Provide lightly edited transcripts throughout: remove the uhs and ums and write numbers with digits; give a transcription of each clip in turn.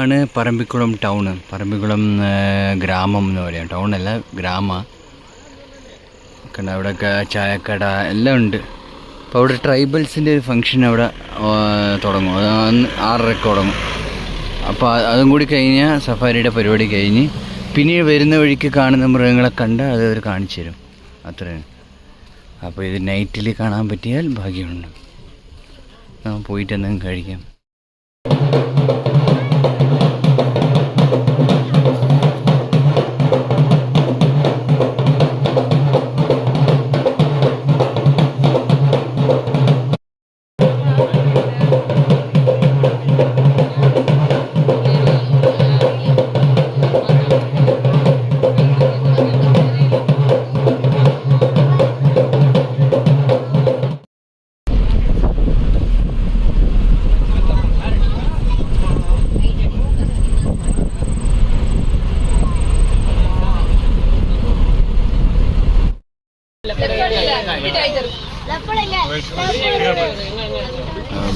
ആണ് പറമ്പിക്കുളം ടൗണ്. പറമ്പിക്കുളം ഗ്രാമം എന്ന് പറയാം, ടൗണല്ല ഗ്രാമ. കണ്ട അവിടെയൊക്കെ ചായക്കട എല്ലാം ഉണ്ട്. അപ്പോൾ അവിടെ ട്രൈബൽസിൻ്റെ ഒരു ഫംഗ്ഷൻ അവിടെ തുടങ്ങും. അത് 6:30 തുടങ്ങും. അപ്പോൾ അതും കൂടി കഴിഞ്ഞാൽ സഫാരിയുടെ പരിപാടി കഴിഞ്ഞ് പിന്നീട് വരുന്ന വഴിക്ക് കാണുന്ന മൃഗങ്ങളെ കണ്ട് അത് അവർ കാണിച്ചു തരും. അത്രയാണ്. അപ്പോൾ ഇത് നൈറ്റിൽ കാണാൻ പറ്റിയാൽ ഭാഗ്യമുണ്ട്. പോയിട്ട് എന്തെങ്കിലും കഴിക്കാം.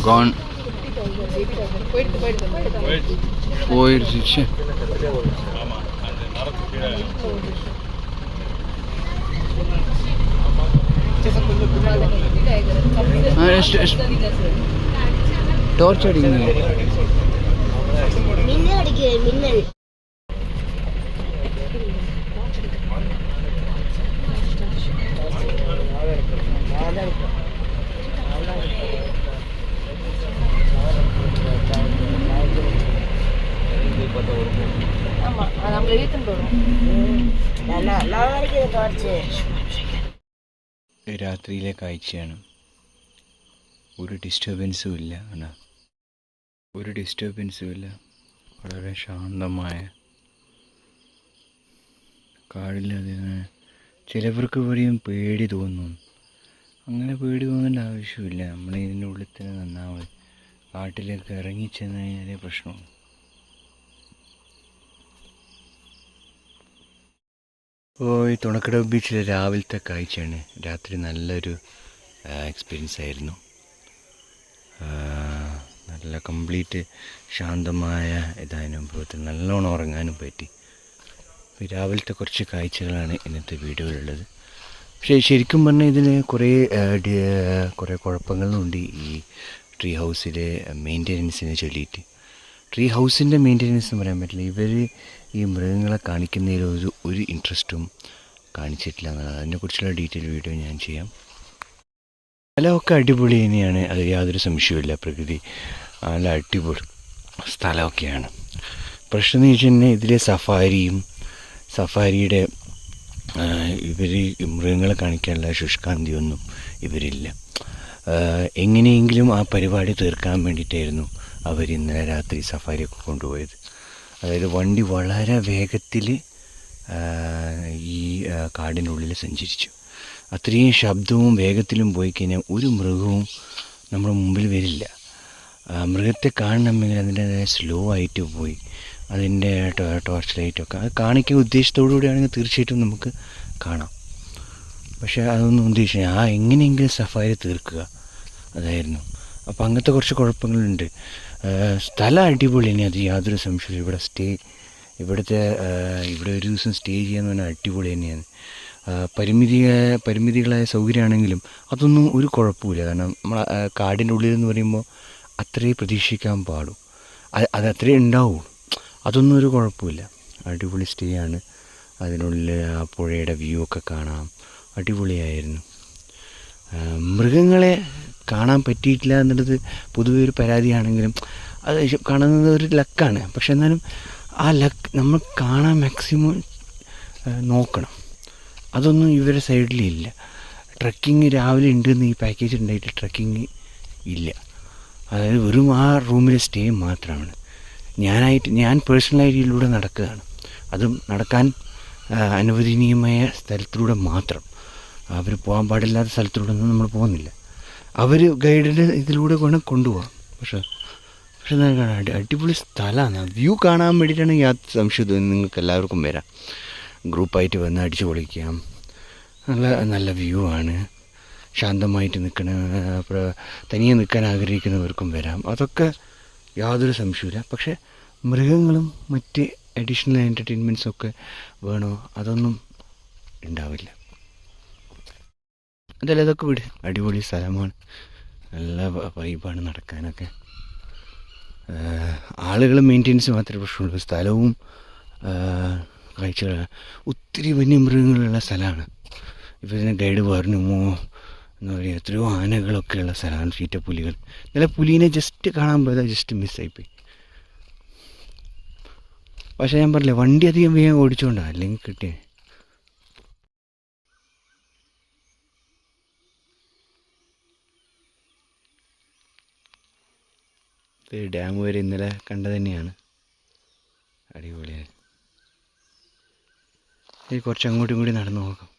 Gone. പോയിരിച്ച് ടോർച്ച് അടിക്കുന്നു. രാത്രിയിലെ കാഴ്ചയാണ്. ഒരു ഡിസ്റ്റർബൻസും ഇല്ല. ഒരു ഡിസ്റ്റർബൻസും ഇല്ല. വളരെ ശാന്തമായ കാടില്ലാതെ. ചിലവർക്ക് പറയും പേടി തോന്നും. അങ്ങനെ പേടി തോന്നേണ്ട ആവശ്യമില്ല. നമ്മൾ ഇതിൻ്റെ ഉള്ളിൽ തന്നെ നിന്നാൽ മതി. കാട്ടിലേക്ക് ഇറങ്ങിച്ചെന്ന് കഴിഞ്ഞാലേ പ്രശ്നമാണ്. അപ്പോൾ ഈ തുണക്കടവ് ബീച്ചിലെ രാവിലത്തെ കാഴ്ചയാണ്. രാത്രി നല്ലൊരു എക്സ്പീരിയൻസ് ആയിരുന്നു. നല്ല കംപ്ലീറ്റ് ശാന്തമായ ഇതനുഭവത്തിൽ നല്ലോണം ഉറങ്ങാനും പറ്റി. രാവിലത്തെ കുറച്ച് കാഴ്ചകളാണ് ഇന്നത്തെ വീഡിയോയിലുള്ളത്. പക്ഷേ ശരിക്കും പറഞ്ഞാൽ ഇതിന് കുറേ കുഴപ്പങ്ങളുണ്ട് ഈ ട്രീ ഹൗസിലെ മെയിൻ്റെനൻസിനെ ചൊല്ലിയിട്ട്. ട്രീ ഹൗസിൻ്റെ മെയിൻ്റെനൻസ് എന്ന് പറയാൻ പറ്റില്ല. ഇവർ ഈ മൃഗങ്ങളെ കാണിക്കുന്നതിൽ ഒരു ഇൻട്രസ്റ്റും കാണിച്ചിട്ടില്ല എന്നുള്ളത്. അതിനെക്കുറിച്ചുള്ള ഡീറ്റെയിൽ വീഡിയോ ഞാൻ ചെയ്യാം. സ്ഥലമൊക്കെ അടിപൊളി തന്നെയാണ്, അത് യാതൊരു സംശയവുമില്ല. പ്രകൃതി നല്ല അടിപൊളി സ്ഥലമൊക്കെയാണ്. പ്രശ്നം എന്ന് വെച്ച് കഴിഞ്ഞാൽ ഇതിലെ സഫാരിയുടെ ഇവർ മൃഗങ്ങളെ കാണിക്കാനുള്ള ശുഷ്കാന്തിയൊന്നും ഇവരില്ല. എങ്ങനെയെങ്കിലും ആ പരിപാടി തീർക്കാൻ വേണ്ടിയിട്ടായിരുന്നു അവർ ഇന്നലെ രാത്രി സഫാരിയൊക്കെ കൊണ്ടുപോയത്. അതായത് വണ്ടി വളരെ വേഗത്തിൽ ഈ കാടിനുള്ളിൽ സഞ്ചരിച്ചു. അത്രയും ശബ്ദവും വേഗത്തിലും പോയി കഴിഞ്ഞാൽ ഒരു മൃഗവും നമ്മുടെ മുമ്പിൽ വരില്ല. മൃഗത്തെ കാണണമെങ്കിൽ അതിൻ്റെതായ സ്ലോ ആയിട്ട് പോയി അതിൻ്റെ ടോർച്ച് ലൈറ്റൊക്കെ അത് കാണിക്കാൻ ഉദ്ദേശത്തോടു കൂടിയാണെങ്കിൽ തീർച്ചയായിട്ടും നമുക്ക് കാണാം. പക്ഷേ അതൊന്നും ഉദ്ദേശിച്ചില്ല. എങ്ങനെയെങ്കിലും സഫാരി തീർക്കുക അതായിരുന്നു. അപ്പോൾ അങ്ങനത്തെ കുറച്ച് കുഴപ്പങ്ങളുണ്ട്. സ്ഥലം അടിപൊളി തന്നെ, അത് യാതൊരു സംശയമില്ല. ഇവിടെ ഒരു ദിവസം സ്റ്റേ ചെയ്യാന്ന് പറഞ്ഞാൽ അടിപൊളി തന്നെയാണ്. പരിമിതികളായ സൗകര്യമാണെങ്കിലും അതൊന്നും ഒരു കുഴപ്പമില്ല. കാരണം നമ്മൾ കാടിൻ്റെ ഉള്ളിൽ എന്ന് പറയുമ്പോൾ അത്രേ പ്രതീക്ഷിക്കാൻ പാടും, അത് അത്രേ ഉണ്ടാവുള്ളൂ. അതൊന്നും ഒരു കുഴപ്പമില്ല. അടിപൊളി സ്റ്റേ ആണ്. അതിനുള്ളിൽ ആ പുഴയുടെ വ്യൂ ഒക്കെ കാണാം. അടിപൊളിയായിരുന്നു. മൃഗങ്ങളെ കാണാൻ പറ്റിയിട്ടില്ല എന്നുള്ളത് പൊതുവെ ഒരു പരാതിയാണെങ്കിലും അത് കാണുന്നത് ഒരു ലക്കാണ്. പക്ഷെ എന്നാലും ആ ലക്ക് നമ്മൾ കാണാൻ മാക്സിമം നോക്കണം. അതൊന്നും ഇവരുടെ സൈഡിലില്ല. ട്രക്കിങ് രാവിലെ ഉണ്ടെന്ന് ഈ പാക്കേജ് ഉണ്ടായിട്ട് ട്രക്കിങ് ഇല്ല. അതായത് വെറും ആ റൂമിലെ സ്റ്റേ മാത്രമാണ്. ഞാൻ പേഴ്സണലായിട്ട് ഇതിലൂടെ നടക്കുകയാണ്. അതും നടക്കാൻ അനുവദനീയമായ സ്ഥലത്തിലൂടെ മാത്രം. അവർ പോകാൻ പാടില്ലാത്ത സ്ഥലത്തിലൂടെ ഒന്നും നമ്മൾ പോകുന്നില്ല. അവർ ഗൈഡിൻ്റെ ഇതിലൂടെ വേണം കൊണ്ടുപോകാം. പക്ഷേ അടിപൊളി സ്ഥലമാണ്. വ്യൂ കാണാൻ വേണ്ടിയിട്ടാണ് യാത്ര. സംശയം നിങ്ങൾക്ക് എല്ലാവർക്കും വരാം. ഗ്രൂപ്പായിട്ട് വന്ന് അടിച്ചു പൊളിക്കാം. നല്ല വ്യൂ ആണ്. ശാന്തമായിട്ട് തനിയെ നിൽക്കാൻ ആഗ്രഹിക്കുന്നവർക്കും വരാം. അതൊക്കെ യാതൊരു സംശയമില്ല. പക്ഷേ മൃഗങ്ങളും മറ്റ് അഡീഷണൽ എൻ്റർടൈൻമെൻറ്റ്സൊക്കെ വേണോ, അതൊന്നും ഉണ്ടാവില്ല. അതല്ല, ഇതൊക്കെ വിട്, അടിപൊളി സ്ഥലമാണ്, നല്ല വൈബാണ് നടക്കാനൊക്കെ. ആളുകൾ മെയിൻ്റെനൻസ് മാത്രമേ പ്രശ്നമുള്ളൂ. സ്ഥലവും കാഴ്ചകൾ, ഒത്തിരി വന്യമൃഗങ്ങളുള്ള സ്ഥലമാണ്. ഇവരിനെ ഗൈഡ് പറഞ്ഞു എന്താ പറയുക, എത്രയോ ആനകളൊക്കെ ഉള്ള സ്ഥലമാണ്. ചീറ്റപ്പുലികൾ, ഇന്നലെ പുലീനെ ജസ്റ്റ് കാണാൻ പോയതാണ്, ജസ്റ്റ് മിസ്സായിപ്പോയി. പക്ഷേ ഞാൻ പറഞ്ഞില്ലേ, വണ്ടി അധികം വേഗം ഓടിച്ചുകൊണ്ടാണ്, അല്ലെങ്കിൽ കിട്ടിയേ. ഡാം വരെ ഇന്നലെ കണ്ടത് തന്നെയാണ്, അടിപൊളിയാണ്. കുറച്ച് അങ്ങോട്ടും കൂടി നടന്നു നോക്കാം.